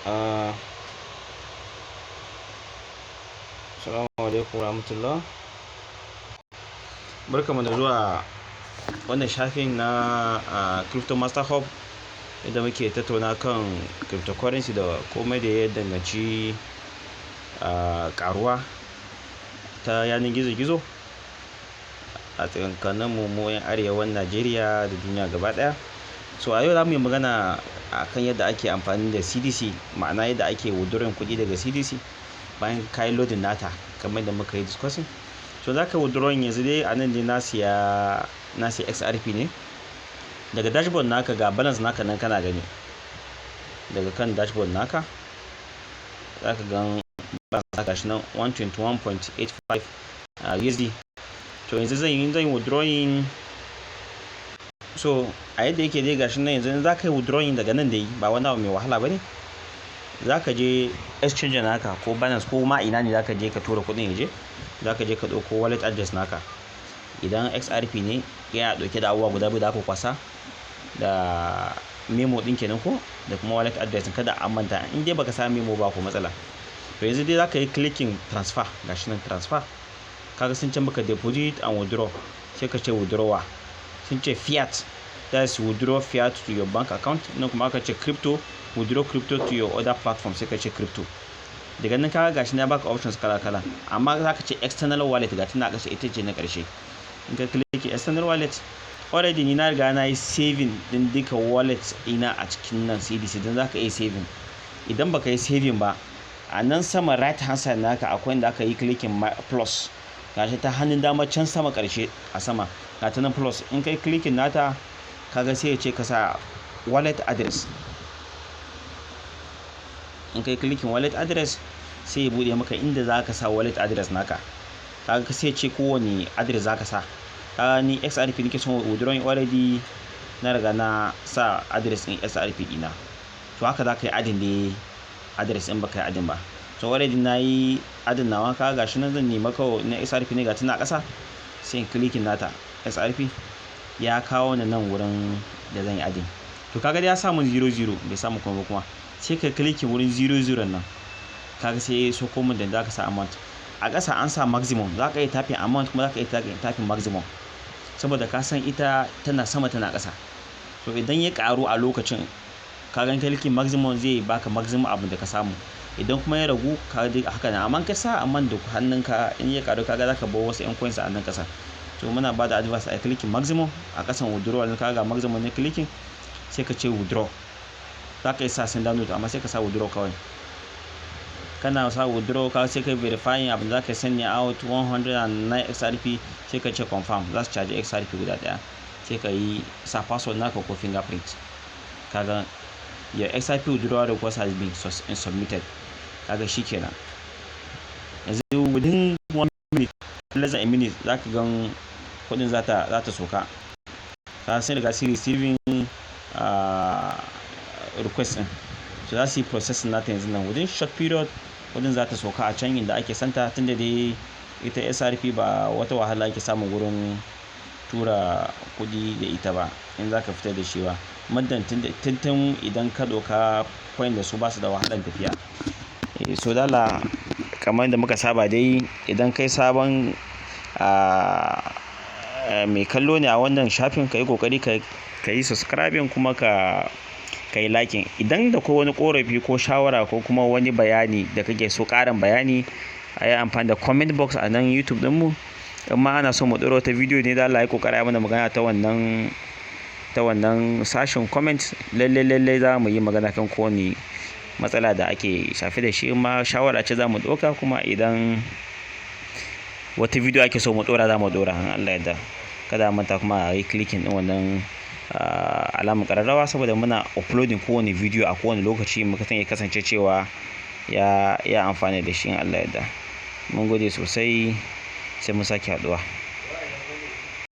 Assalamu alaikum warahmatullah. Barkamu da zuwa wannan shafin na Crypto Master Hub, inda muke tattauna kan cryptocurrency da komai da ya danganci karuwa ta yanar gizo-gizo a tsakankanin mu 'yan arewan Najeriya da duniya gaba daya. So a yau za mu yi magana akan yadda ake amfani da CDC, ma'ana yadda ake withdrawing kuɗi daga CDC bayan kayi loading nata kamar da muka yi discussing. So za ka withdrawing yanzu dai a nan dai na siya XRP ne. Daga dashboard naka ga balance naka nan kana gani, daga kan dashboard naka za ka gan balance naka shi nan 121.85 USD. to yanzu zan yi withdrawing. So a yadda yake dai gashi nan yanzu za ka yi withdrawing daga nan dai ba wani abu mai wahala bane. Za ka je exchange naka ko Binance ko ma ina ne za ka je ka tura kuɗin yaje, za ka je ka ɗauko wallet address naka. Idan XRP ne yana ɗauke da abubuwa guda biyu da aka kwasa, da memo ɗin kenan ko da kuma wallet address. Kada a manta, in dai baka sa memo ba ko matsala. To yanzu dai za ka yi clicking transfer, gashi nan transfer. Kaga sun ce maka deposit and withdraw, sai ka ce withdrawer. Sun ce fiat, that is withdraw fiat to your bank account. Nan kuma aka ce crypto, withdraw crypto to your other platform, sai ka ce crypto. Daga nan kaga gashi na baka options kala-kala, amma za ka ce external wallet ga tana ƙasa, ita ce na ƙarshe. In ka click external wallet, already ni na riga na yi saving din duka wallet ina a cikin nan CDC, don za ka yi saving. Idan baka yi saving ba, a nan sama right hand side naka akwai inda aka yi clicking plus, gashi ta hannun dama can sama ƙarshe a sama ga ta nan plus. In kai clicking nata kaga sai ya ce ka sa wallet address. In kai clicking wallet address sai ya bude maka inda za ka sa wallet address naka. Kaga sai ya ce kowane address za ka sa. Kaga ni XRP nake son withdrawing, already na riga na sa address din XRP dina. To haka za ka yi adin da address in baka yi adin ba. So already na yi adin nawa, kaga gashi nan zan nemi kawai na XRP ne ga tana ƙasa, sai in clicking nata XRP ya kawo ni nan wurin da zan yi adin. To kaga dai ya samu 00, bai samu kuma sai ka clicking wurin 00 nan, kaga sai ya so komai da za ka sa amount. A ƙasa an sa maximum, za ka yi tapping amount kuma za ka yi tapping maximum, saboda ka san ita tana sama tana ƙasa. So idan ya ƙaru a lokacin, kaga clicking maximum zai baka maximum abin da ka samu. Idan kuma ya ragu kaga haka ne, amma ka sa amount da hannunka in ya ƙaru kaga za ka bar wasu 'yan coins a nan ƙasa. To muna ba da advice a clicking maximum. A ƙasan withdrawal kaga maximum ne clicking, sai ka ce withdraw. Za ka yi sa send download, amma sai ka sa withdraw kawai. Kana sa withdraw ka sai ka verifying abin da za ka send out 109 XRP, sai ka ce confirm. Za su caji XRP guda ɗaya, sai ka yi sa password naka ko fingerprint. Kaga your XRP withdrawal request has been submitted. Kaga shikenan. Yanzu within 1 minute, less than a minute, za ka gan kuɗin za ta soka. Ka sai daga receiving request din, so za su yi processing nata yanzu nan within short period. Kudin za ta sauka a can inda ake santa, tunda dai ita SRP ba wata wahala ake samun wurin tura kudi da ita ba in za ka fitar da shi ba. Maddan tuntun idan ka doka coin da su ba su da wahalar tafiya. So dala kamar da muka saba dai, idan kai sabon mai kallo ne a wannan shafin, ka yi kokari ka yi subscribing kuma ka yi liking. Idan da ko wani korafi ko shawara ko kuma wani bayani da kake so ƙarin bayani, a yi amfani da comment box a nan YouTube ɗinmu. Amma ana so mu ɗora wata bidiyo ne, da Allah ya kokari mana magana ta wannan sashen comment. Lallai za mu yi magana kan kowane matsala da ake shafe da shi. Ma shawara ce za mu ɗauka, kuma idan wata bidiyo ake so mu ɗora za mu ɗora, Allah yadda. Kada manta kuma a yi clicking ɗin wannan alamun ƙararrawa, saboda muna uploading kowane video a kowane lokaci. Muka ya kasance cewa ya amfana da shi, in Allah yadda. Mun gode sosai, sai mun sake haɗuwa.